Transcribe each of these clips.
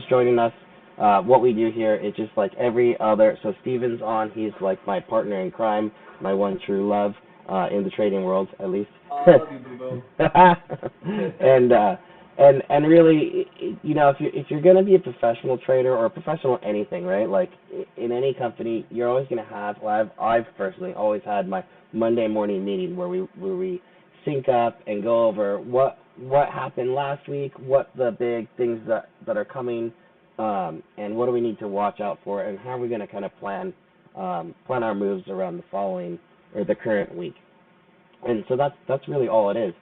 just joining us, what we do here is just like every other. So Steven's on. He's like my partner in crime, my one true love in the trading world, at least. I love you, Boo and and really, if you're gonna be a professional trader or a professional anything, right? Like in any company, you're always gonna have. Well, I've personally always had my Monday morning meeting where we sync up and go over what happened last week, what the big things that are coming, and what do we need to watch out for, and how are we going to kind of plan our moves around the following or the current week. And so that's really all it is.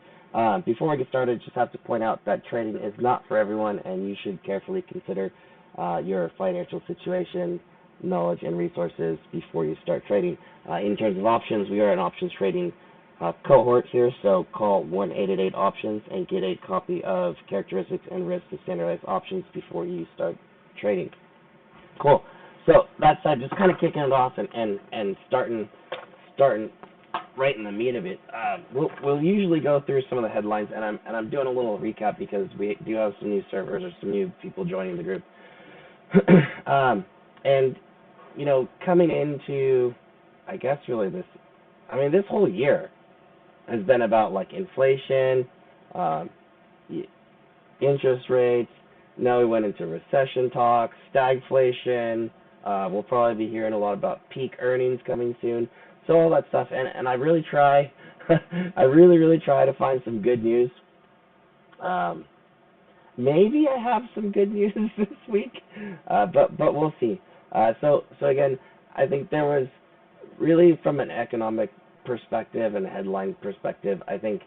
Before we get started, just have to point out that trading is not for everyone, and you should carefully consider your financial situation, knowledge, and resources before you start trading. In terms of options, we are an options trading cohort here, so call 1-888-OPTIONS and get a copy of Characteristics and Risks of Standardized Options before you start trading. Cool. So that said, just kind of kicking it off and starting right in the meat of it. We'll usually go through some of the headlines, and I'm doing a little recap because we do have some new servers or some new people joining the group. And coming into, I guess really this whole year has been about like inflation, interest rates. Now we went into recession talks, stagflation. We'll probably be hearing a lot about peak earnings coming soon. So all that stuff, and I really try, I really try to find some good news. Maybe I have some good news this week, but we'll see. So again, I think there was really from an economic perspective and a headline perspective, I think,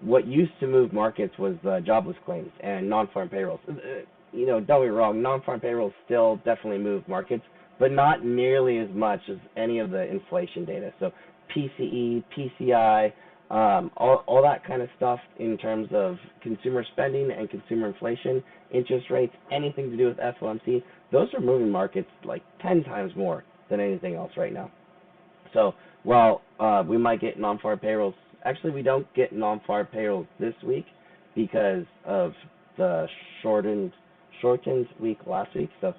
what used to move markets was jobless claims and non-farm payrolls. Don't get me wrong, non-farm payrolls still definitely move markets, but not nearly as much as any of the inflation data. So PCE, PCI, all that kind of stuff in terms of consumer spending and consumer inflation, interest rates, anything to do with FOMC, those are moving markets like 10 times more than anything else right now. So while we might get non-farm payrolls, actually we don't get non-farm payrolls this week because of the shortened week last week. So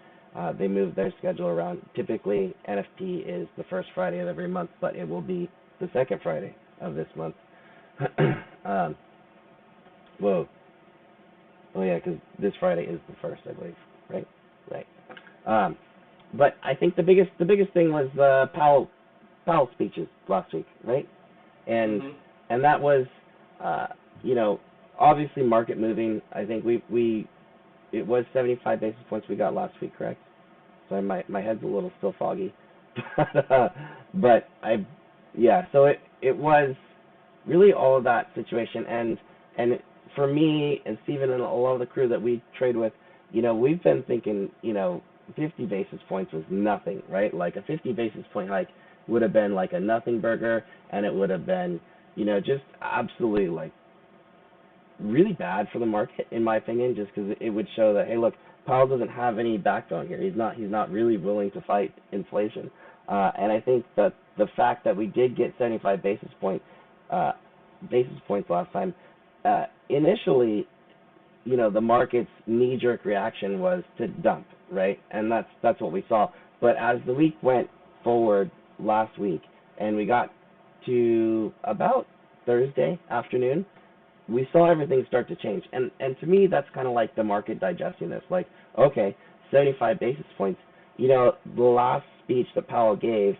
they moved their schedule around. Typically NFP is the first Friday of every month, but it will be the second Friday of this month. Whoa. Oh yeah, because this Friday is the first, I believe. Right. But I think the biggest thing was Powell speeches last week, right? And Boo. and that was, obviously market moving. I think it was 75 basis points we got last week, correct? So my head's a little still foggy, but so it was really all of that situation, and for me and Steven and a lot of the crew that we trade with, we've been thinking, 50 basis points was nothing, right? Like a 50 basis point hike would have been like a nothing burger, and it would have been, just absolutely like really bad for the market, in my opinion, just because it would show that, hey, look, Powell doesn't have any backbone here. He's not really willing to fight inflation. And I think that the fact that we did get 75 basis points last time, initially, the market's knee-jerk reaction was to dump, right? And that's what we saw. But as the week went forward last week, and we got to about Thursday afternoon, we saw everything start to change. And to me, that's kind of like the market digesting this. Like, okay, 75 basis points. The last speech that Powell gave,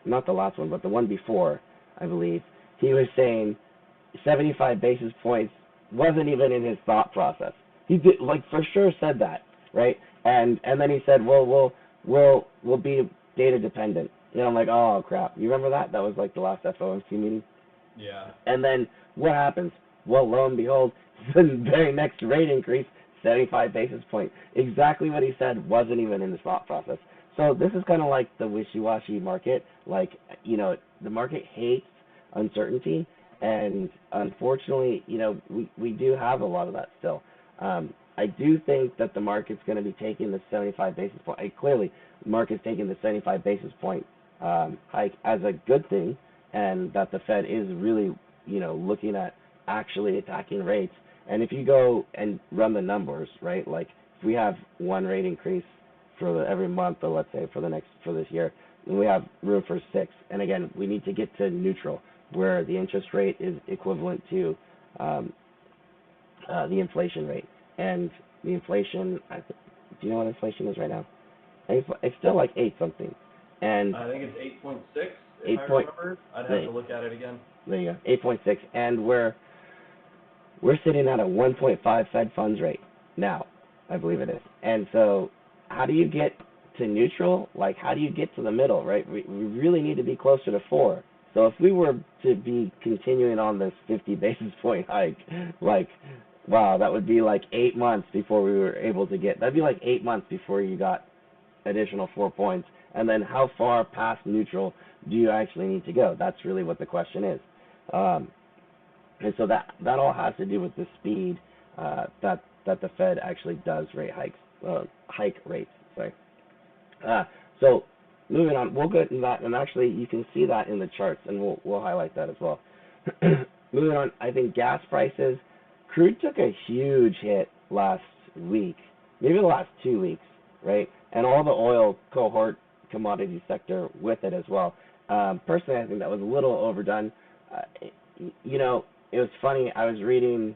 not the last one, but the one before, I believe, he was saying 75 basis points wasn't even in his thought process. He did, like, for sure said that, right? And then he said, well, we'll be data dependent. I'm like, oh crap. You remember that? That was like the last FOMC meeting. Yeah. And then what happens? Well, lo and behold, the very next rate increase, 75 basis points. Exactly what he said wasn't even in his thought process. So this is kind of like the wishy-washy market. Like, the market hates uncertainty, and unfortunately, we do have a lot of that still. I do think that the market's going to be taking the 75 basis point. Clearly, the market's taking the 75 basis point hike as a good thing, and that the Fed is really, looking at actually attacking rates. And if you go and run the numbers, right, like if we have one rate increase for every month, or let's say for this year, then we have room for six. And again, we need to get to neutral, where the interest rate is equivalent to um, the inflation rate. And the inflation, do you know what inflation is right now? It's still like eight something. And I think it's 8.6, if eight I point, remember. I'd have to look at it again. there you go, 8.6, and we're sitting at a 1.5 Fed funds rate now, I believe it is. And so, how do you get to neutral? Like, how do you get to the middle, right? We really need to be closer to four. So if we were to be continuing on this 50 basis point hike, like, wow, that would be like 8 months before we were able to get. That'd be like 8 months before you got additional 4 points. And then how far past neutral do you actually need to go? That's really what the question is. Um, and so that all has to do with the speed that the Fed actually does hike rates. Sorry. Uh, so moving on, we'll get into that, and actually you can see that in the charts, and we'll highlight that as well. Moving on, I think gas prices, crude took a huge hit last week, maybe the last 2 weeks, right? And all the oil cohort commodity sector with it as well. Personally, I think that was a little overdone. You know, it was funny. I was reading.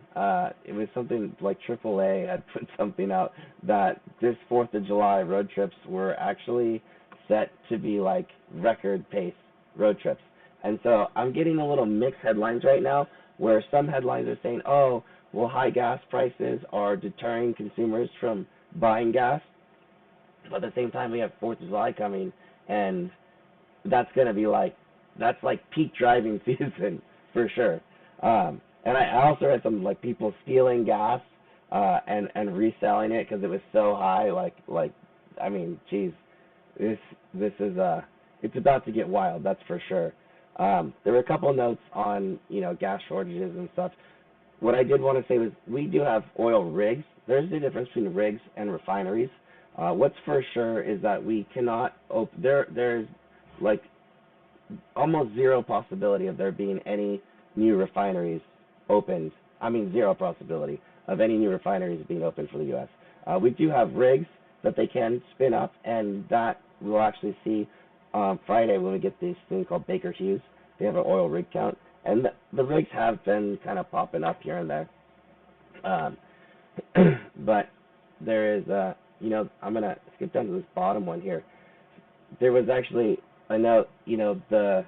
It was something like AAA had put something out that this 4th of July road trips were actually set to be like record pace road trips. And so I'm getting a little mixed headlines right now, where some headlines are saying, "Oh, well, high gas prices are deterring consumers from buying gas," but at the same time we have 4th of July coming, and that's gonna be like that's like peak driving season for sure. And I also read some like people stealing gas and reselling it because it was so high. I mean, geez, this this is it's about to get wild. That's for sure. There were a couple notes on gas shortages and stuff. What I did want to say was we do have oil rigs. There's a difference between rigs and refineries. What's for sure is that we cannot there's like almost zero possibility of there being any new refineries opened. I mean, zero possibility of any new refineries being opened for the U.S. We do have rigs that they can spin up, and that we'll actually see on Friday when we get this thing called Baker Hughes. They have an oil rig count, and the rigs have been kind of popping up here and there. Um, but there is, I'm going to skip down to this bottom one here. There was actually a note, the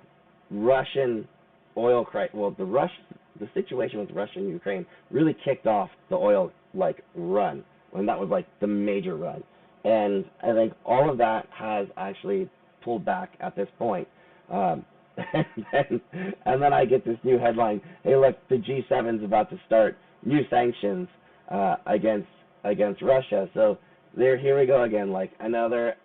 Russian oil crisis. Well, the situation with Russia and Ukraine really kicked off the oil run, when that was like the major run, and I think all of that has actually pulled back at this point. Um, and then I get this new headline: "Hey, look, the G7's about to start new sanctions against Russia." So here we go again, like another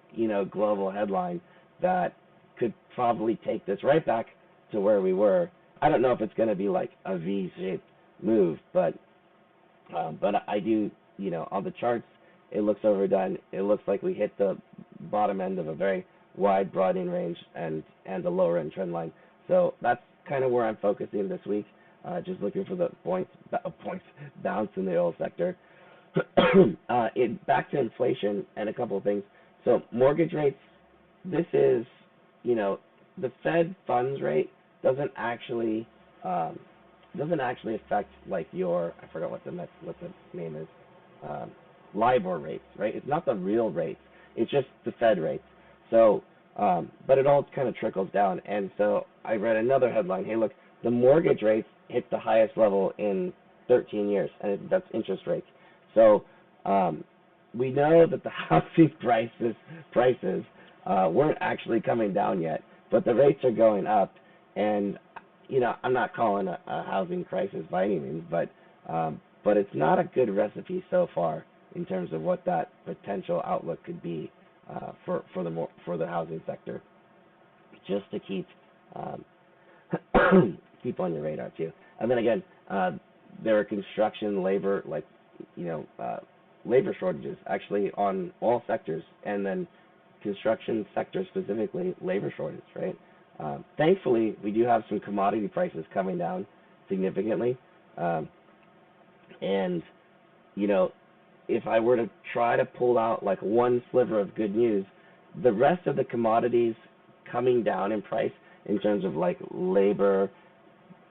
global headline that could probably take this right back to where we were. I don't know if it's going to be like a V-shaped move, but I do, on the charts, it looks overdone. It looks like we hit the bottom end of a very wide broadening range and the lower end trend line. So that's kind of where I'm focusing this week. Just looking for the points bounce in the oil sector. Back to inflation and a couple of things. So mortgage rates. This is, the Fed funds rate doesn't actually um, affect like your, I forgot what the name is, um, LIBOR rates, right? It's not the real rates. It's just the Fed rates. So, but it all kind of trickles down. And so I read another headline. Hey, look, the mortgage rates hit the highest level in 13 years, and that's interest rates. So we know that the housing prices weren't actually coming down yet, but the rates are going up. And I'm not calling a housing crisis by any means, but it's not a good recipe so far in terms of what that potential outlook could be for the housing sector. Just to um, keep on your radar too. And then again, there are construction labor labor shortages actually on all sectors, and then construction sector specifically labor shortage, right? Thankfully, we do have some commodity prices coming down significantly, and you know if I were to try to pull out like one sliver of good news, the rest of the commodities coming down in price in terms of like labor,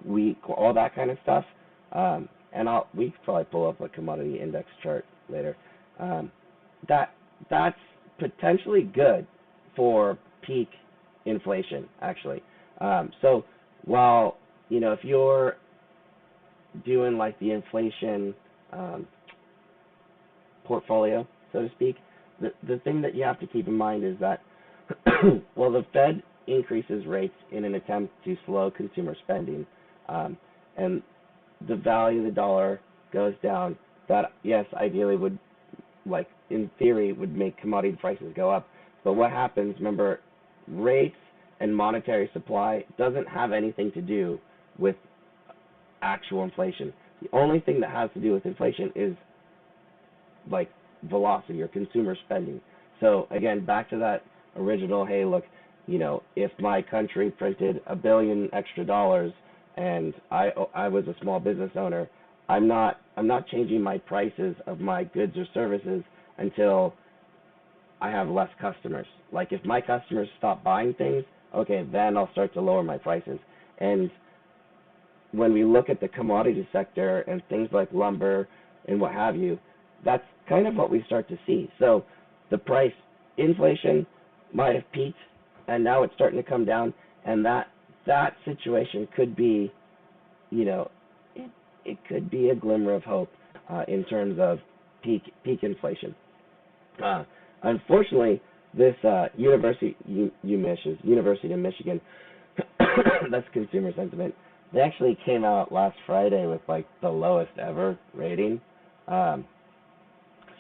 wheat, all that kind of stuff. And we could probably pull up a commodity index chart later. Um, that that's potentially good for peak inflation, actually. So while if you're doing like the inflation um, portfolio, so to speak, the thing that you have to keep in mind is that well, the Fed increases rates in an attempt to slow consumer spending, and the value of the dollar goes down. That, yes, ideally would, like in theory, would make commodity prices go up. But what happens? Remember, rates and monetary supply doesn't have anything to do with actual inflation. The only thing that has to do with inflation is like velocity or consumer spending. So again, back to that original, hey, look, if my country printed $1 billion extra and I was a small business owner, I'm not changing my prices of my goods or services until I have less customers. Like if my customers stop buying things, okay, then I'll start to lower my prices. And when we look at the commodity sector and things like lumber and what have you, that's kind of what we start to see. So the price inflation might have peaked and now it's starting to come down, and that situation could be, it could be a glimmer of hope in terms of peak inflation. Uh, Unfortunately, this University of Michigan, that's consumer sentiment. They actually came out last Friday with like the lowest ever rating. Um,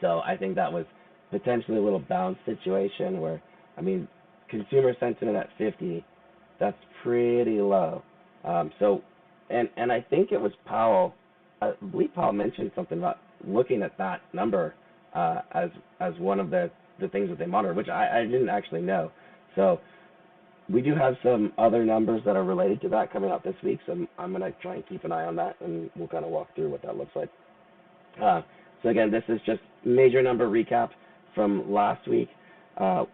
so I think that was potentially a little bounce situation where, I mean, consumer sentiment at 50, that's pretty low. So, and I think it was Powell. I believe Powell mentioned something about looking at that number as one of the things that they monitor, which I didn't actually know. So we do have some other numbers that are related to that coming out this week. So I'm going to try and keep an eye on that, and we'll kind of walk through what that looks like. Uh, so again, this is just major number recap from last week. Uh,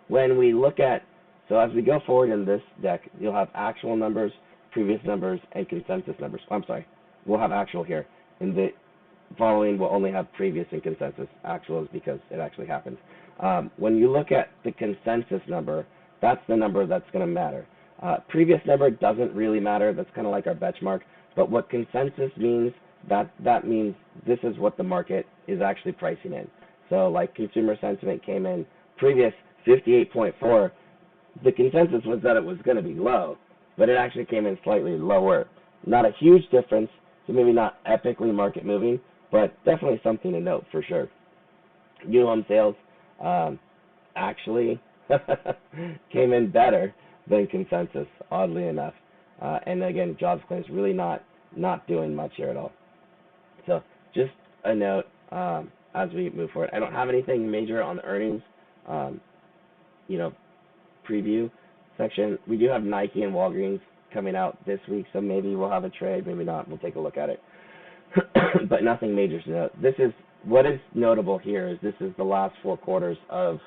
when we look at, so as we go forward in this deck, you'll have actual numbers, previous numbers, and consensus numbers. I'm sorry, we'll have actual here. In the following, we'll only have previous and consensus. Actual is because it actually happened. When you look at the consensus number, that's the number that's going to matter. Previous number doesn't really matter. That's kind of like our benchmark. But what consensus means, that means this is what the market is actually pricing in. So like consumer sentiment came in previous 58.4. The consensus was that it was going to be low, but it actually came in slightly lower. Not a huge difference, so maybe not epically market moving, but definitely something to note for sure. New home sales actually came in better than consensus, oddly enough. And again, jobs claims really not doing much here at all. So just a note as we move forward. I don't have anything major on the earnings, um, you know, preview section. We do have Nike and Walgreens coming out this week, so maybe we'll have a trade, maybe not. We'll take a look at it. But nothing major to note. This is what is notable here is this is the last 4 quarters of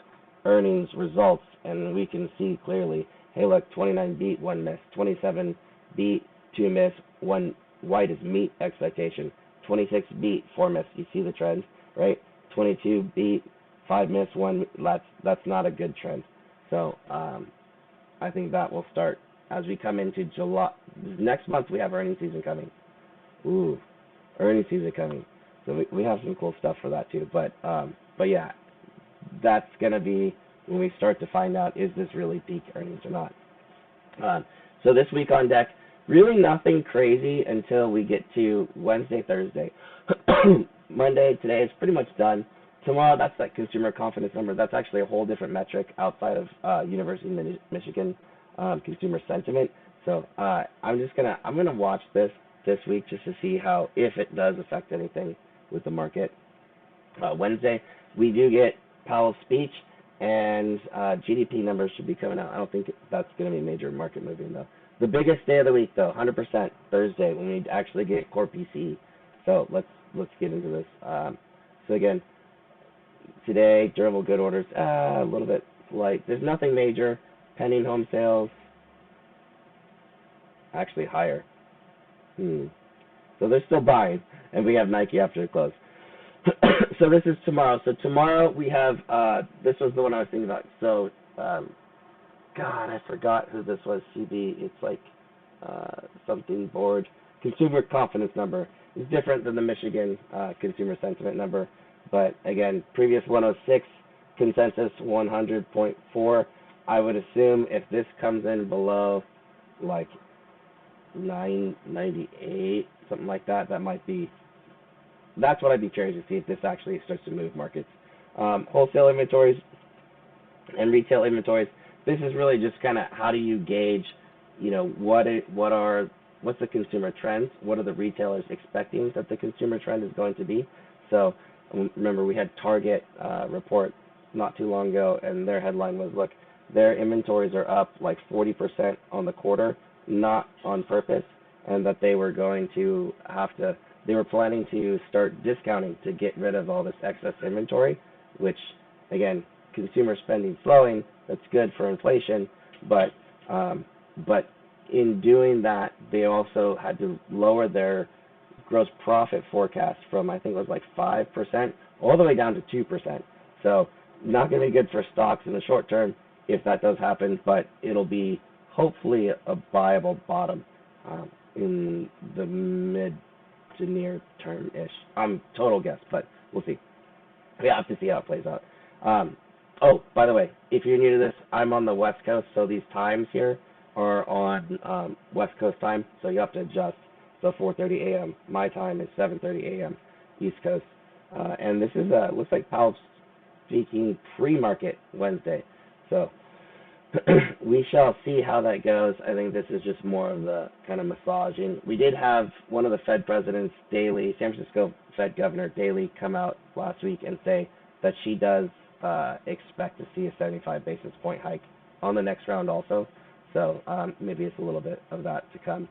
earnings results, and we can see clearly, hey, look, 29 beat, 1 miss, 27 beat, 2 miss, 1 white is meet expectation, 26 beat, 4 miss. You see the trend, right? 22 beat, 5 miss, 1. That's not a good trend. So I think that will start as we come into July. Next month we have earnings season coming. Ooh, earnings season coming. So we have some cool stuff for that too. But yeah, that's gonna be when we start to find out, is this really peak earnings or not. So this week on deck, really nothing crazy until we get to Wednesday, Thursday. Monday, today is pretty much done. Tomorrow, that's that consumer confidence number. That's actually a whole different metric outside of University of Michigan consumer sentiment. So I'm gonna watch this week just to see how, if it does affect anything with the market. Wednesday, we do get Powell's speech, and GDP numbers should be coming out. I don't think that's going to be major market moving, though. The biggest day of the week, though, 100% Thursday, when we actually get core PCE. So let's get into this. So again, today durable good orders a little bit light. There's nothing major. Pending home sales actually higher. So they're still buying, and we have Nike after the close. So this is tomorrow. So tomorrow we have, this was the one I was thinking about. So, God, I forgot who this was, CB. It's like something board. Consumer confidence number is different than the Michigan consumer sentiment number. But again, previous 106, consensus 100.4. I would assume if this comes in below like 998, something like that, that's what I'd be curious to see if this actually starts to move markets. Wholesale inventories and retail inventories. This is really just kind of how do you gauge, what's the consumer trends? What are the retailers expecting that the consumer trend is going to be? So remember we had Target report not too long ago, and their headline was, look, their inventories are up like 40% on the quarter, not on purpose, and that they were going to they were planning to start discounting to get rid of all this excess inventory, which, again, consumer spending slowing, that's good for inflation, but in doing that, they also had to lower their gross profit forecast from, I think it was like 5% all the way down to 2%. So not going to be good for stocks in the short term if that does happen, but it'll be hopefully a viable bottom in the mid to near term-ish. Total guess, but we'll see. We have to see how it plays out. By the way, if you're new to this, I'm on the West Coast, so these times here are on West Coast time, so you have to adjust. So 4:30 a.m. My time is 7:30 a.m. East Coast, and this is looks like Powell's speaking pre-market Wednesday. So we shall see how that goes. I think this is just more of the kind of massaging. We did have one of the Fed presidents, Daly, San Francisco Fed Governor Daly, come out last week and say that she does expect to see a 75 basis point hike on the next round also. So maybe it's a little bit of that to come.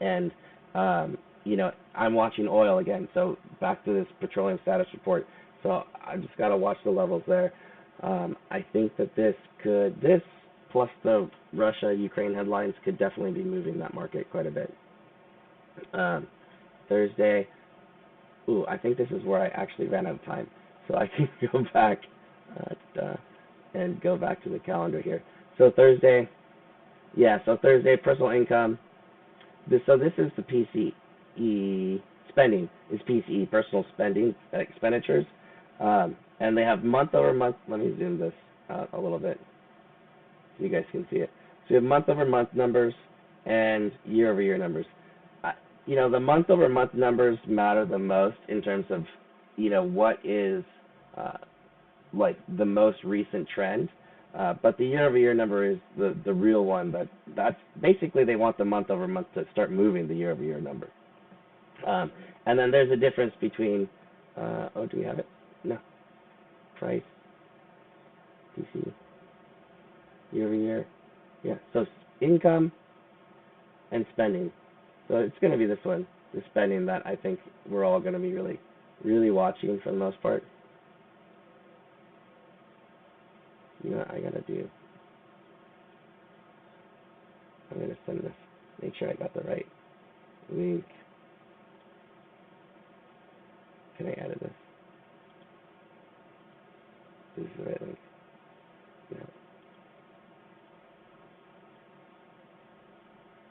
And, I'm watching oil again. So back to this petroleum status report. So I just got to watch the levels there. I think that this plus the Russia-Ukraine headlines could definitely be moving that market quite a bit. Thursday, I think this is where I actually ran out of time. So I can go back and go back to the calendar here. So Thursday, personal income. This is the PCE spending, is PCE, personal spending expenditures. And they have month over month. Let me zoom this out a little bit so you guys can see it. So we have month over month numbers and year over year numbers. The month over month numbers matter the most in terms of, what is like the most recent trend. But the year over year number is the real one. That's basically they want the month over month to start moving the year over year number. And then there's a difference between, do we have it? No. Price, PC, year over year. Yeah, so income and spending. So it's going to be this one, the spending, that I think we're all going to be really, really watching for the most part. You know what I got to do? I'm going to send this, make sure I got the right link. Can I edit this? This is the right link. No.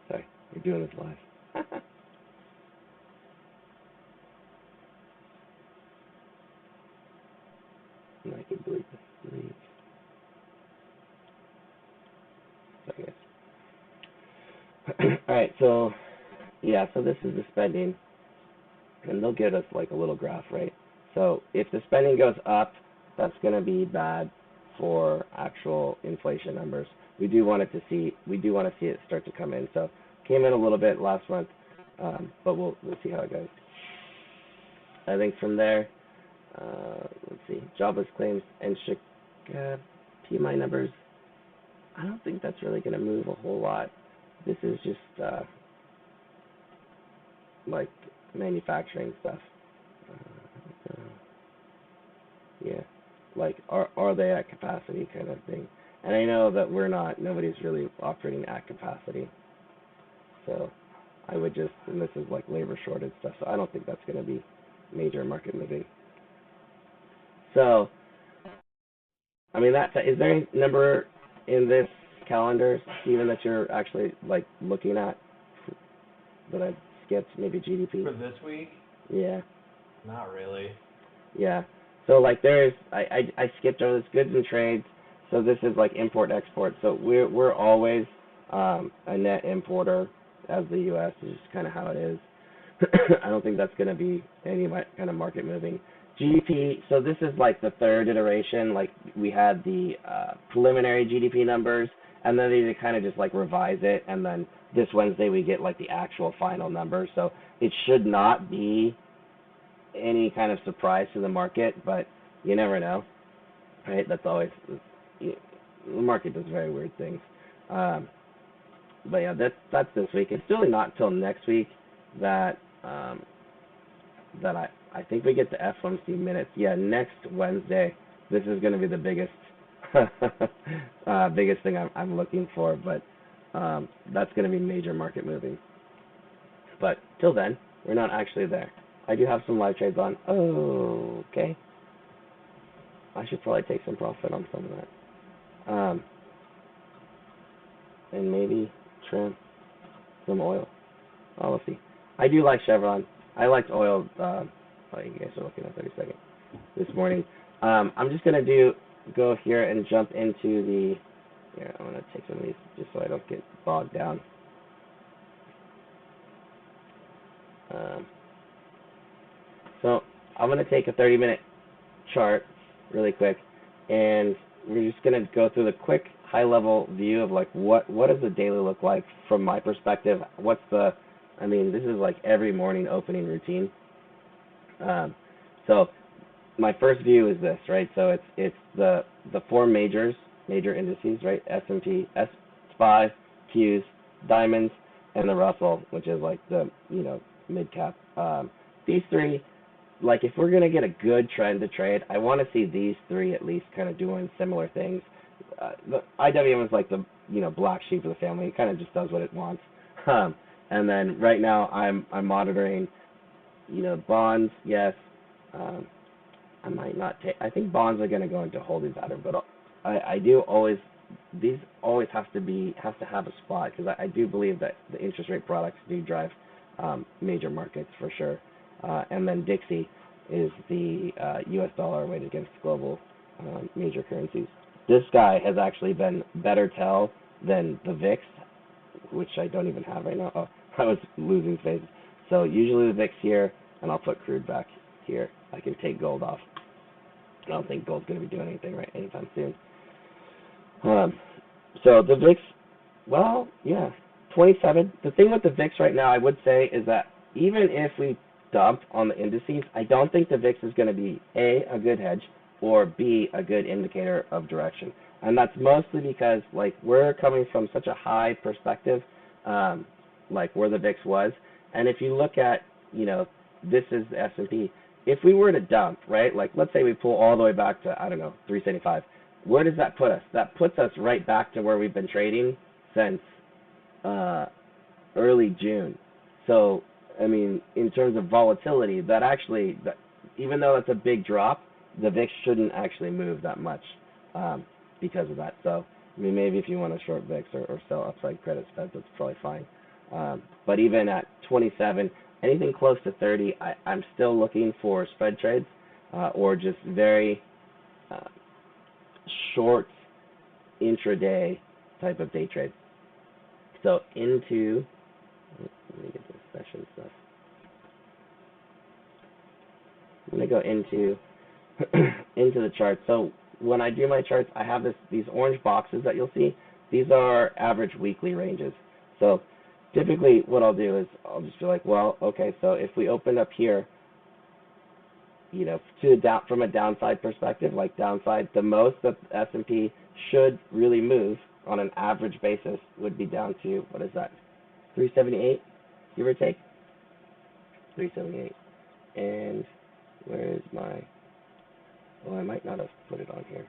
Sorry, we're doing this live. And I can delete this. Delete. Sorry, guys. All right, so this is the spending, and they'll give us like a little graph, right? So if the spending goes up, that's going to be bad for actual inflation numbers. We do want to see it start to come in. So came in a little bit last month, but we'll see how it goes. I think from there, let's see, jobless claims and PMI numbers. I don't think that's really going to move a whole lot. This is just like manufacturing stuff. Yeah. Like, are they at capacity kind of thing? And I know that we're not. Nobody's really operating at capacity. So I would just, and this is like labor shortage stuff. So I don't think that's going to be major market moving. So I mean, is there any number in this calendar, Stephen, that you're actually like looking at that I skipped? Maybe GDP. For this week? Yeah. Not really. Yeah. So like I skipped over this goods and trades. So this is like import export. So we're always a net importer as the U.S. is just kind of how it is. I don't think that's going to be any kind of market moving. GDP. So this is like the third iteration. Like we had the preliminary GDP numbers, and then they kind of just like revise it, and then this Wednesday we get like the actual final numbers. So it should not be any kind of surprise to the market, but you never know, right? That's always the market does very weird things. But yeah, that's this week. It's really not until next week that that I think we get the FOMC minutes. Yeah, next Wednesday. This is going to be the biggest biggest thing I'm looking for, but that's going to be major market moving. But till then, we're not actually there. I do have some live trades on. Oh, okay. I should probably take some profit on some of that. And maybe trim some oil. Oh, we'll see. I do like Chevron. I liked oil. You guys are looking at 30 seconds this morning. I'm just gonna go here and jump into the. Here, I'm gonna take some of these just so I don't get bogged down. So I'm gonna take a 30-minute chart really quick, and we're just gonna go through the quick high-level view of like what does the daily look like from my perspective. I mean, this is like every morning opening routine. So my first view is this, right? So it's the four major indices, right? S&P, SPY, Qs, Diamonds, and the Russell, which is like the mid cap. These three, like if we're gonna get a good trend to trade, I want to see these three at least kind of doing similar things. The IWM is like the black sheep of the family. It kind of just does what it wants. And then right now I'm monitoring, bonds. Yes, I might not take. I think bonds are going to go into holding pattern, but I do always. These always have to have a spot because I do believe that the interest rate products do drive major markets for sure. And then Dixie is the U.S. dollar weighted against global major currencies. This guy has actually been better tell than the VIX, which I don't even have right now. Oh, I was losing phase. So usually the VIX here, and I'll put crude back here. I can take gold off. I don't think gold's going to be doing anything right anytime soon. So the VIX, well, yeah, 27. The thing with the VIX right now, I would say, is that even if we dump on the indices, I don't think the VIX is going to be a good hedge, or B, a good indicator of direction. And that's mostly because like we're coming from such a high perspective, like where the VIX was. And if you look at, this is the S&P. If we were to dump, right, like let's say we pull all the way back to, I don't know, 375, where does that put us? That puts us right back to where we've been trading since early June. So, I mean, in terms of volatility, even though that's a big drop, the VIX shouldn't actually move that much because of that. So, I mean, maybe if you want to short VIX or sell upside credit spreads, that's probably fine. But even at 27, anything close to 30, I'm still looking for spread trades or just very short intraday type of day trade. So let me get this session stuff. I'm going to go into into the chart. So when I do my charts, I have these orange boxes that you'll see. These are average weekly ranges. So typically what I'll do is I'll just be like, well, okay, so if we open up here, from a downside perspective, like downside, the most that the S&P should really move on an average basis would be down to, what is that, 378, give or take? 378. And where is my Well, I might not have put it on here.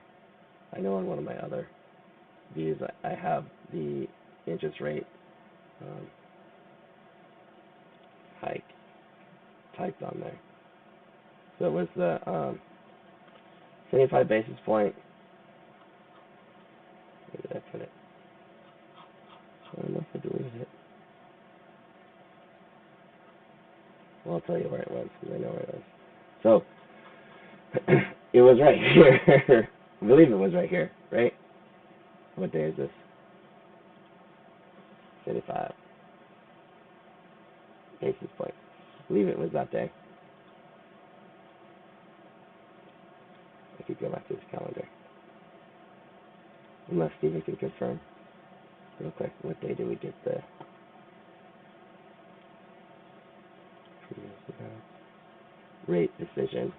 I know on one of my other views I have the interest rate um, hike typed on there. So it was the 75 basis point. Where did I put it? I don't know if I deleted it. Well, I'll tell you where it was because I know where it was. So it was right here. I believe it was right here, right? What day is this? 75 basis point. I believe it was that day. I could go back to his calendar. Unless Steven can confirm real quick. What day did we get the rate decision?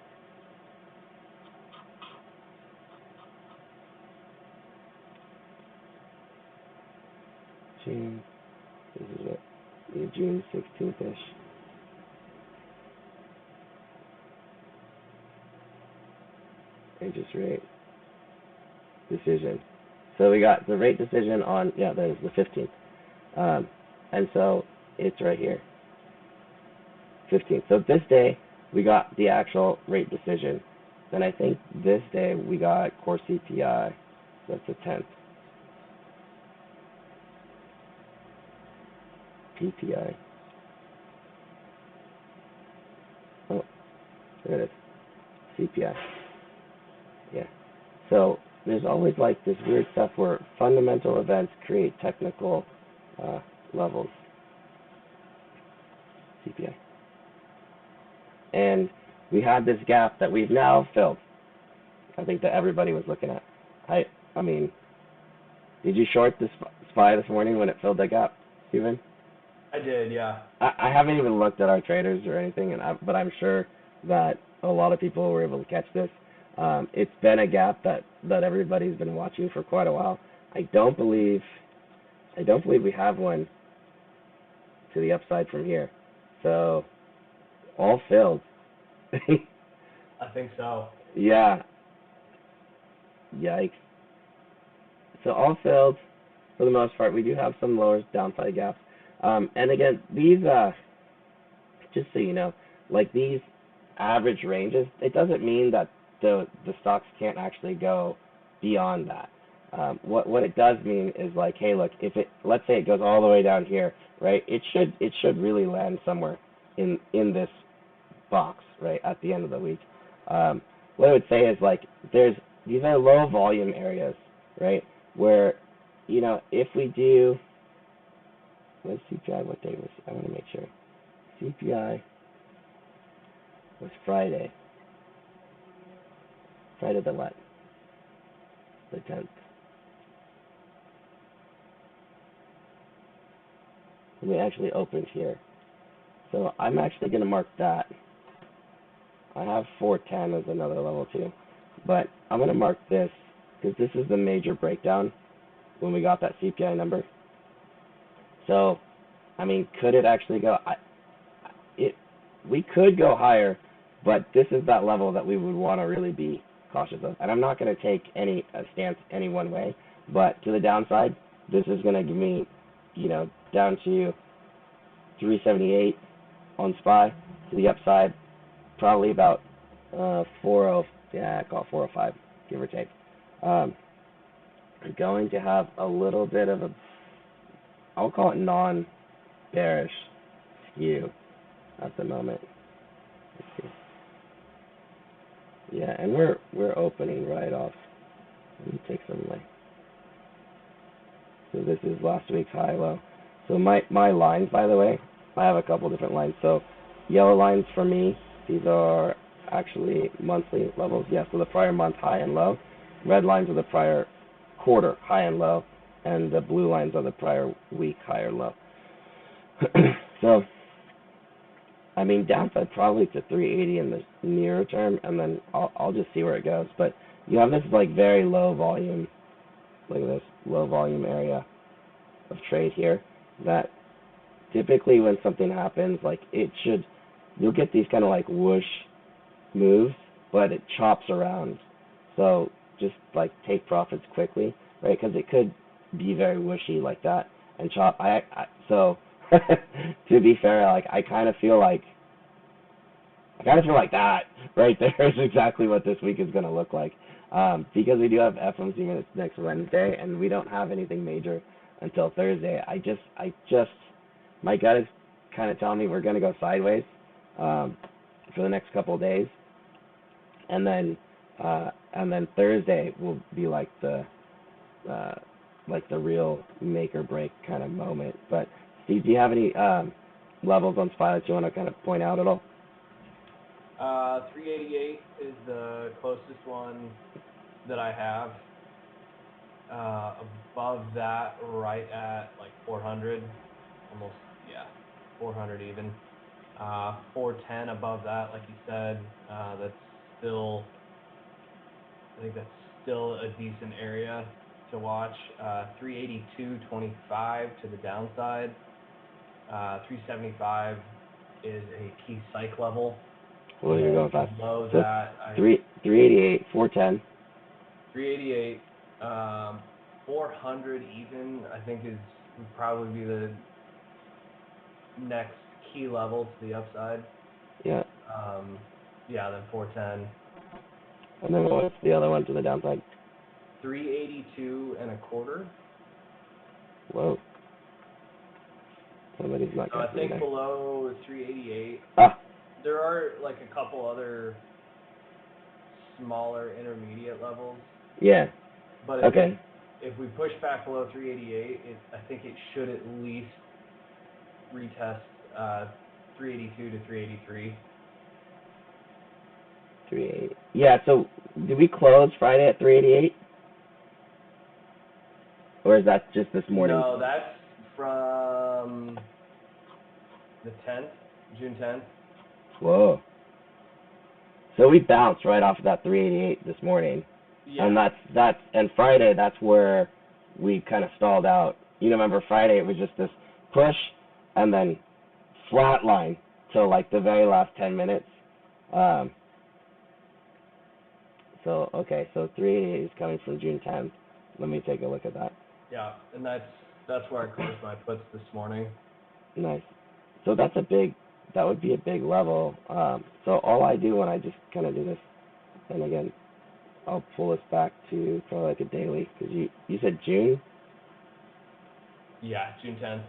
June. This is what? June 16th-ish. Interest rate decision. So we got the rate decision on, yeah, there's the 15th. And so it's right here, 15th. So this day we got the actual rate decision. Then I think this day we got core CPI. That's the 10th. PPI. Oh, there it is. CPI. Yeah. So there's always like this weird stuff where fundamental events create technical levels. CPI. And we had this gap that we've now filled. I think that everybody was looking at. I mean, did you short this SPY this morning when it filled that gap, Steven? I did, yeah. I haven't even looked at our traders or anything, but I'm sure that a lot of people were able to catch this. It's been a gap that everybody's been watching for quite a while. I don't believe we have one to the upside from here. So all filled. I think so. Yeah. Yikes. So all filled for the most part. We do have some lower downside gaps. And again, these, just so you know, like these average ranges, it doesn't mean that the stocks can't actually go beyond that. What it does mean is like, hey, look, if it, let's say it goes all the way down here, right? It should really land somewhere in this box, right, at the end of the week. What I would say is like these are low volume areas, right, where, you know, if we do, what's CPI, what day was, I want to make sure. CPI was Friday. Friday the what? The 10th. We actually opened here. So I'm actually going to mark that. I have 410 as another level too. But I'm going to mark this because this is the major breakdown when we got that CPI number. So, I mean, could it actually go? We could go higher, but this is that level that we would want to really be cautious of. And I'm not going to take a stance any one way, but to the downside, this is going to give me, you know, down to 378 on SPY. To the upside, probably about 40, yeah, I call it 405, give or take. I'm going to have a little bit of a, I'll call it non-bearish skew at the moment. Let's see. Yeah, and we're opening right off. Let me take some of my. So this is last week's high low. So my lines, by the way, I have a couple different lines. So yellow lines for me, these are actually monthly levels. Yeah, so the prior month high and low. Red lines are the prior quarter high and low, and the blue lines are the prior week high or low. So, I mean, downside probably to 380 in the nearer term, and then I'll just see where it goes. But you have this like very low volume, look at this, low volume area of trade here that typically when something happens, like you'll get these kind of like whoosh moves, but it chops around. So just like take profits quickly, right? Because it could be very wishy like that and chop. So to be fair, like I kind of feel like that right there is exactly what this week is going to look like. Because we do have FOMC minutes next Wednesday, and we don't have anything major until Thursday. My gut is kind of telling me we're going to go sideways for the next couple of days, and then Thursday will be uh, like the real make or break kind of moment. But Steve, do you have any levels on SPY that you want to kind of point out at all? 388 is the closest one that I have. Above that, right at like 400, almost, yeah, 400 even. 410 above that, like you said, that's still, I think that's still a decent area to watch. 382.25 to the downside. 375 is a key psych level. Well, you're going fast. Below So that, 388, 410. 388, 400 even, I think would probably be the next key level to the upside. Yeah. Yeah, then 410. And then what's the other one to the downside? 382 and a quarter. Whoa. Somebody's not So I guessing think there. below 388, there are like a couple other smaller intermediate levels. Yeah. But Okay. If we push back below 388, I think it should at least retest 382 to 383. 388. Yeah, so did we close Friday at 388? Or is that just this morning? No, that's from the 10th, June 10th. Whoa. So we bounced right off of that 388 this morning. Yeah. And and Friday, that's where we kind of stalled out. You remember Friday, it was just this push and then flat line till like the very last 10 minutes. So 388 is coming from June 10th. Let me take a look at that. Yeah, and that's where I closed my puts this morning. Nice. So that would be a big level. So all I do when I just kind of do this, and again, I'll pull this back to probably like a daily, because you said June? Yeah, June 10th.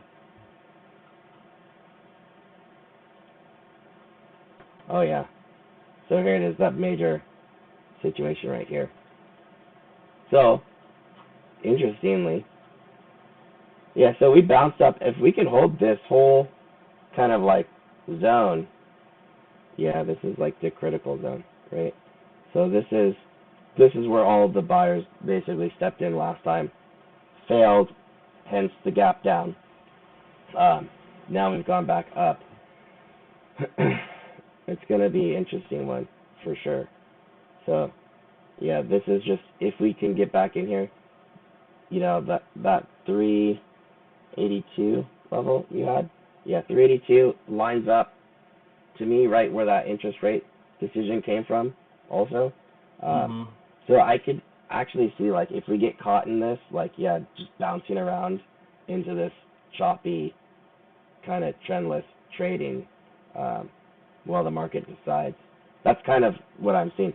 Oh yeah. So here it is, that major situation right here. So, interestingly, yeah, so we bounced up. If we can hold this whole kind of like zone, yeah, this is like the critical zone, right? So this is where all of the buyers basically stepped in last time, failed, hence the gap down. Now we've gone back up. It's going to be an interesting one for sure. So, yeah, this is just, if we can get back in here, that 382 level you had, yeah, 382 lines up to me right where that interest rate decision came from also. So I could actually see, like, if we get caught in this, like, yeah, just bouncing around into this choppy kind of trendless trading while the market decides. That's kind of what I'm seeing,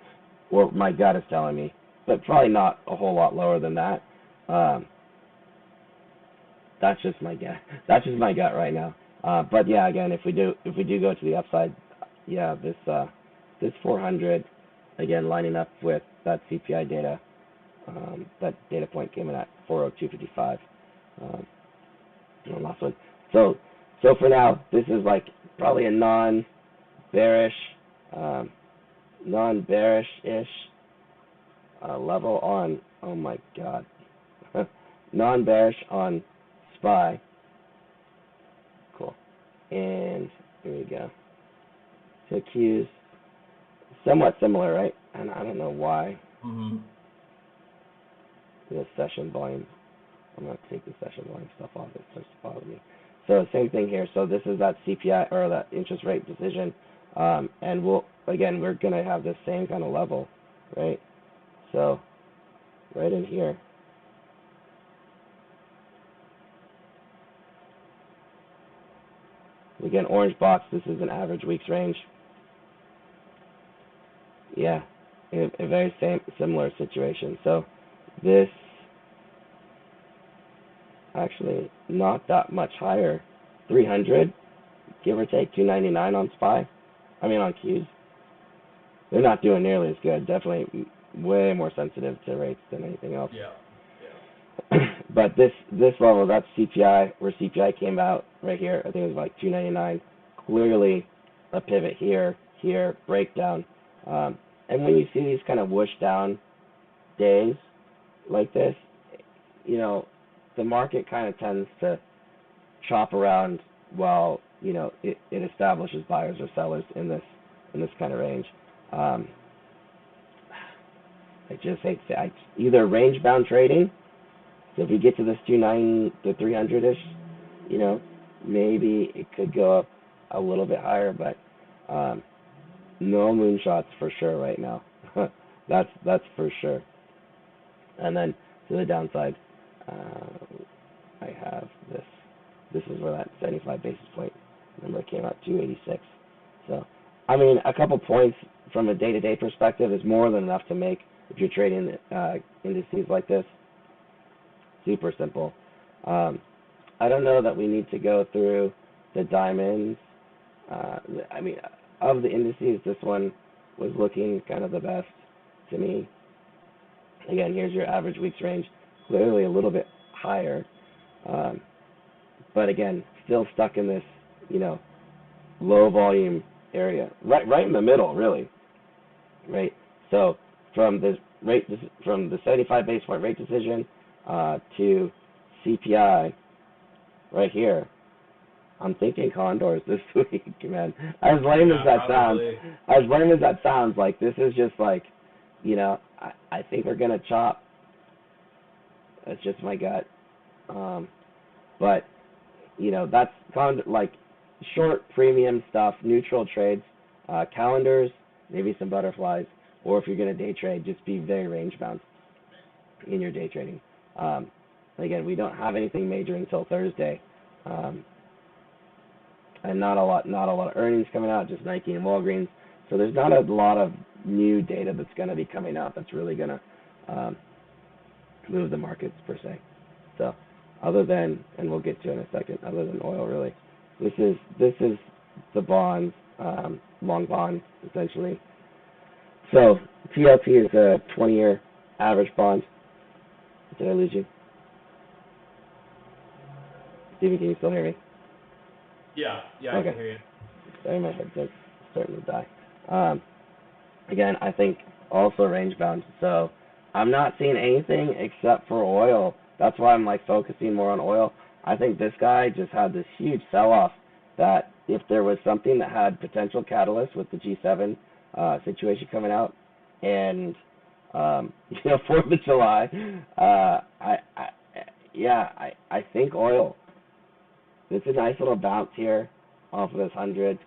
or my gut is telling me, but probably not a whole lot lower than that. That's just my gut. That's just my gut right now. But yeah, again, if we do go to the upside, yeah, this 400 again lining up with that CPI data. That data point came in at 402.55 on the last one. So for now, this is like probably a non-bearish, non-bearish-ish level on. Oh my God, non-bearish on SPY. Cool. And here we go. So Q's somewhat similar, right? And I don't know why the session volume. I'm going to take the session volume stuff off. It starts to bother me. So same thing here. So this is that CPI or that interest rate decision And we're gonna have the same kind of level, right? So right in here. Again, orange box, this is an average week's range. Yeah, a very similar situation. So this actually not that much higher, 300, give or take 299 on SPY. I mean on Qs. They're not doing nearly as good. Definitely way more sensitive to rates than anything else. Yeah. But this level, that's CPI, where CPI came out right here. I think it was like 299. Clearly a pivot here, breakdown. And when you see these kind of whoosh down days like this, the market kind of tends to chop around while, it establishes buyers or sellers in this kind of range. I just hate to say, either range bound trading. So if we get to this 290 to 300-ish, maybe it could go up a little bit higher, but no moonshots for sure right now. That's for sure. And then to the downside, I have this. This is where that 75 basis point number came out, 286. So, I mean, a couple points from a day-to-day perspective is more than enough to make if you're trading indices like this. Super simple. I don't know that we need to go through the diamonds. I mean, of the indices, this one was looking kind of the best to me. Again, here's your average week's range, clearly a little bit higher. But again, still stuck in this, low volume area, right in the middle, really, right? So from the 75 basis point rate decision to CPI, right here, I'm thinking condors this week, man. As lame as that sounds, like this is just like, I think we're gonna chop. That's just my gut. But that's like short premium stuff, neutral trades, calendars, maybe some butterflies, or if you're gonna day trade, just be very range bound in your day trading. Again, we don't have anything major until Thursday, and not a lot of earnings coming out, just Nike and Walgreens. So there's not a lot of new data that's going to be coming out that's really going to move the markets per se. So other than, and we'll get to in a second, other than oil, really, this is the bonds, long bond essentially. So TLT is a 20-year average bond. Did I lose you? Stevie, can you still hear me? Yeah, Okay. I can hear you. Sorry, my headset's starting to die. Again, I think also range bound. So I'm not seeing anything except for oil. That's why I'm like focusing more on oil. I think this guy just had this huge sell-off that if there was something that had potential catalyst with the G7 situation coming out and 4th of July, I think oil. It's a nice little bounce here off of this 100,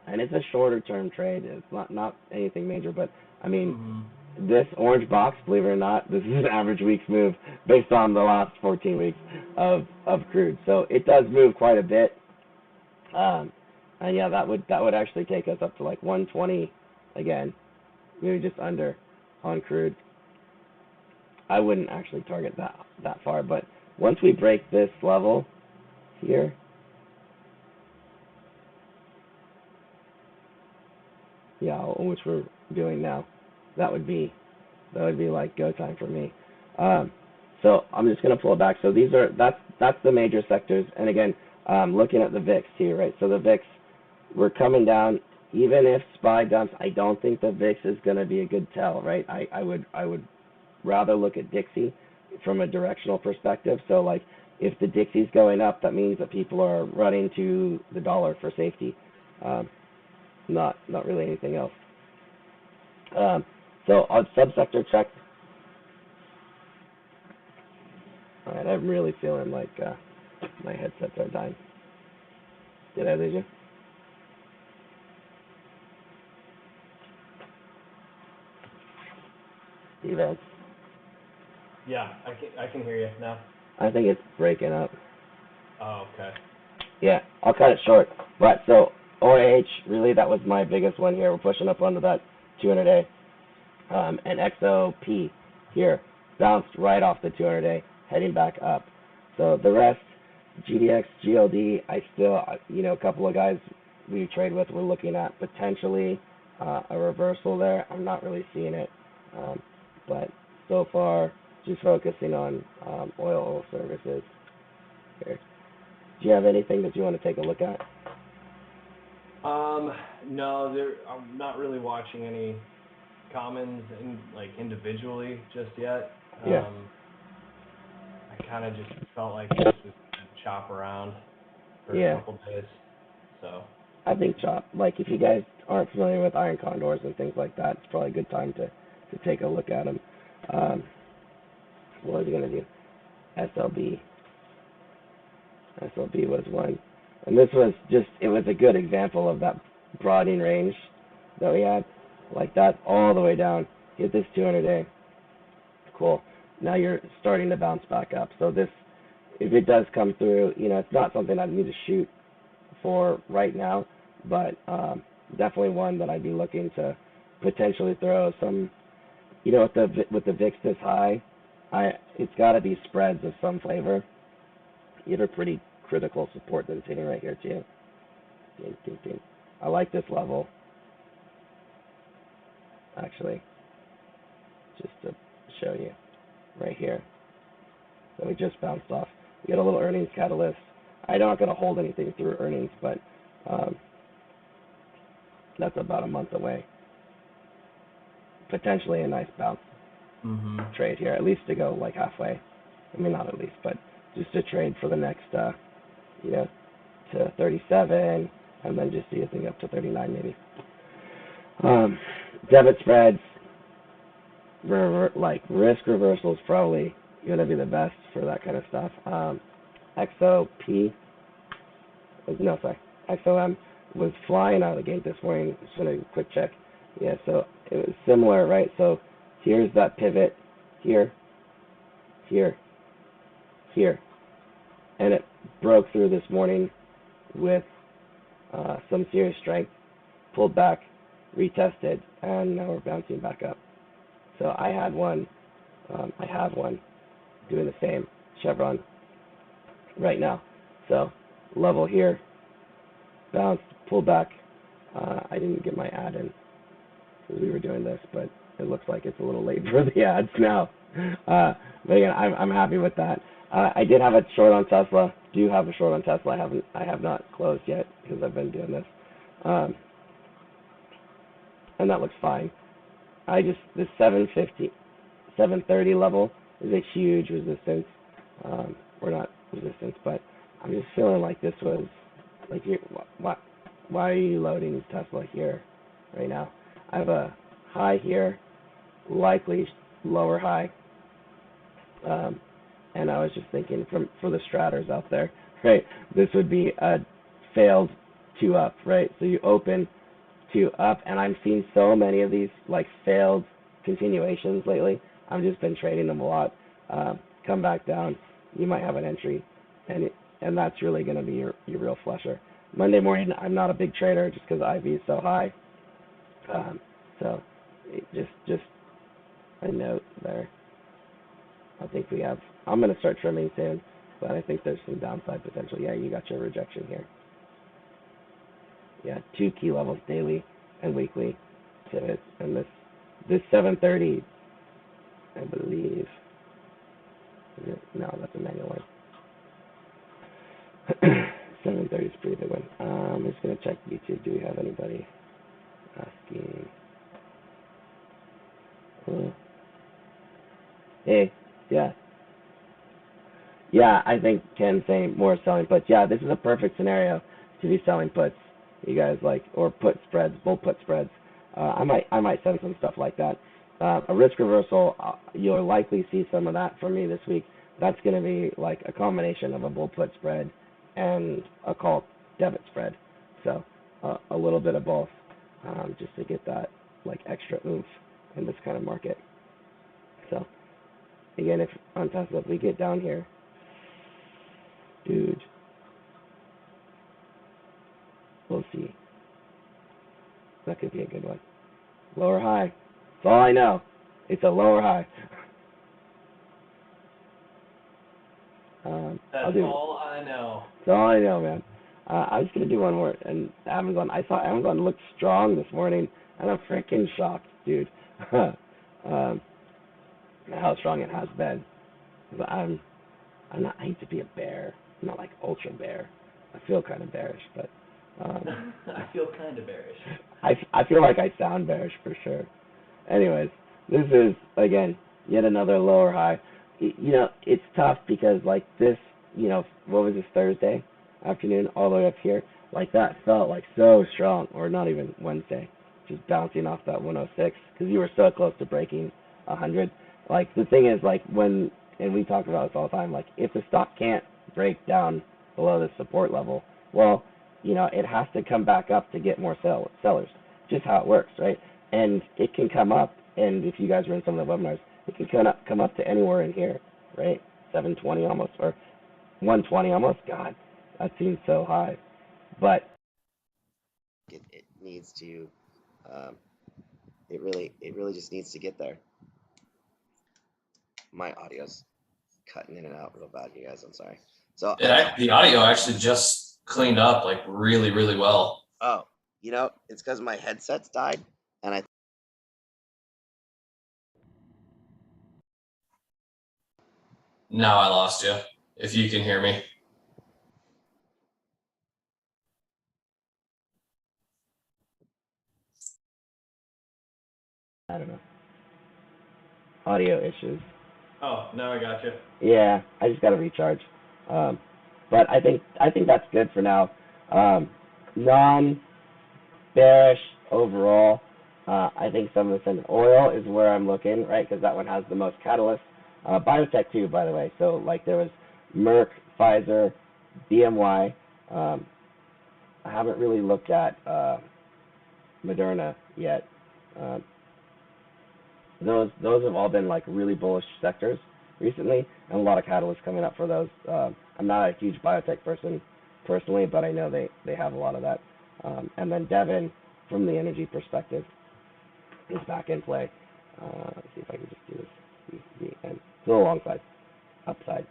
and it's a shorter term trade. It's not anything major, but I mean, this orange box, believe it or not, this is an average week's move based on the last 14 weeks of crude. So it does move quite a bit, and yeah, that would actually take us up to like 120 again, maybe just under on crude. I wouldn't actually target that far, but once we break this level here, which we're doing now, that would be like go time for me. So I'm just going to pull it back. So that's the major sectors. And again, looking at the VIX here, right? So the VIX, we're coming down. Even if SPY dumps, I don't think the VIX is going to be a good tell, right? I would rather look at Dixie from a directional perspective. So like if the Dixie's going up, that means that people are running to the dollar for safety. Not really anything else. So on subsector check. All right, I'm really feeling like my headsets are dying. Did I lose you? Events. Yeah, I can hear you now. I think it's breaking up. Oh, okay. Yeah, I'll cut it short. But so OAH, really, that was my biggest one here. We're pushing up onto that 200-day. And XOP here bounced right off the 200-day, heading back up. So the rest, GDX, GLD, I still, a couple of guys we trade with, we're looking at potentially a reversal there. I'm not really seeing it, but so far, just focusing on oil services here. Do you have anything that you want to take a look at? No, I'm not really watching any commons individually just yet. Yeah. I kind of just felt like this was gonna chop around for a Yeah. couple days. So I think chop. Like if you guys aren't familiar with iron condors and things like that, it's probably a good time to take a look at them. What was he gonna do? SLB. SLB was one, and this was just it was a good example of that broadening range that we had, like that all the way down. Hit this 200-day. Cool. Now you're starting to bounce back up. So this, if it does come through, it's not something I need to shoot for right now, but definitely one that I'd be looking to potentially throw some. With the VIX this high, it's got to be spreads of some flavor. You have a pretty critical support that it's hitting right here too. Ding, ding, ding. I like this level actually, just to show you right here. So we just bounced off. We got a little earnings catalyst. I'm not going to hold anything through earnings, but that's about a month away. Potentially a nice bounce trade here, at least to go like halfway. I mean, not at least, but just to trade for the next, to 37, and then just see a thing up to 39 maybe. Debit spreads, risk reversals, probably going to be the best for that kind of stuff. XOM was flying out of the gate this morning. Just want a quick check. Yeah, so it was similar, right? So here's that pivot here, here, here, and it broke through this morning with some serious strength, pulled back, retested, and now we're bouncing back up. So I have one doing the same, Chevron, right now. So level here, bounced, pulled back. I didn't get my ad in because we were doing this, but it looks like it's a little late for the ads now. But again, I'm happy with that. I did have a short on Tesla. Do have a short on Tesla. I have not closed yet because I've been doing this, and that looks fine. This 730 level is a huge resistance, or not resistance, but I'm just feeling like this was like why are you loading Tesla here right now? I have a high here, likely lower high, and I was just thinking for the stratters out there, right? This would be a failed 2 up, right? So you open 2 up, and I'm seeing so many of these like failed continuations lately. I've just been trading them a lot. Come back down, you might have an entry, and that's really going to be your real flusher. Monday morning, I'm not a big trader just because IV is so high. So just a note there. I think I'm going to start trimming soon, but I think there's some downside potential. Yeah, you got your rejection here. Yeah, 2 key levels daily and weekly pivots, and this 730, I believe. No, that's a manual one. 730 is a pretty big one. I'm just gonna check YouTube. Do we have anybody asking? Hey, yeah. I think Ken saying more selling puts. Yeah, this is a perfect scenario to be selling puts. You guys or put spreads, bull put spreads. I might send some stuff like that. A risk reversal, you'll likely see some of that from me this week. That's going to be like a combination of a bull put spread and a call debit spread. So a little bit of both, just to get that like extra oomph in this kind of market. again, if on Tesla, if we get down here, dude, we'll see. That could be a good one. Lower high. That's all I know. It's a lower high. That's all I know. That's all I know, man. I was gonna do one more, and I saw Amazon looked strong this morning, and I'm freaking shocked, dude. How strong it has been. I hate to be a bear. I'm not like ultra bear. I feel kind of bearish, but I feel kind of bearish. I feel like I sound bearish for sure. Anyways, this is again yet another lower high. It's tough because like this, what was this, Thursday afternoon all the way up here, like that felt like so strong, or not even Wednesday, just bouncing off that 106 because you were so close to breaking 100. Like the thing is, like and we talk about this all the time, like if the stock can't break down below the support level, well, it has to come back up to get more sellers. Just how it works, right? And it can come up, and if you guys were in some of the webinars, it can come up to anywhere in here, right? 720 almost, or 120 almost. God, that seems so high. But it needs to, it really just needs to get there. My audio's cutting in and out real bad, you guys. I'm sorry. So the audio actually just cleaned up like really, really well. Oh, it's because my headset's died, and Now I lost you. If you can hear me. I don't know. Audio issues. Oh, now I got you. Yeah, I just got to recharge. But I think that's good for now. Non-bearish overall. I think some of the sentiment. Oil is where I'm looking, right? Because that one has the most catalyst. Biotech too, by the way. So like there was Merck, Pfizer, BMY. I haven't really looked at Moderna yet. Those have all been like really bullish sectors recently, and a lot of catalysts coming up for those. I'm not a huge biotech person personally, but I know they have a lot of that. And then Devon, from the energy perspective, is back in play. Let's see if I can just do this. And still alongside, upside,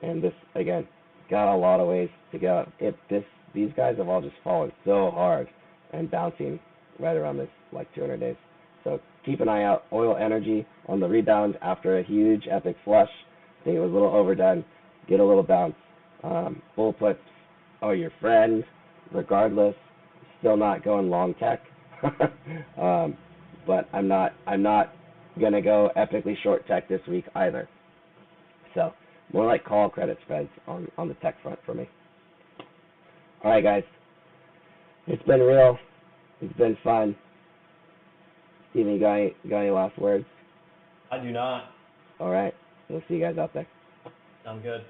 and this again got a lot of ways to go. These guys have all just fallen so hard and bouncing right around this like 200 days. So keep an eye out. Oil energy on the rebound after a huge epic flush. I think it was a little overdone. Get a little bounce. Bull puts are your friend, regardless. Still not going long tech. But I'm not gonna go epically short tech this week either. So more like call credit spreads on the tech front for me. All right, guys. It's been real. It's been fun. Steven, you got any last words? I do not. All right. We'll see you guys out there. Sounds good.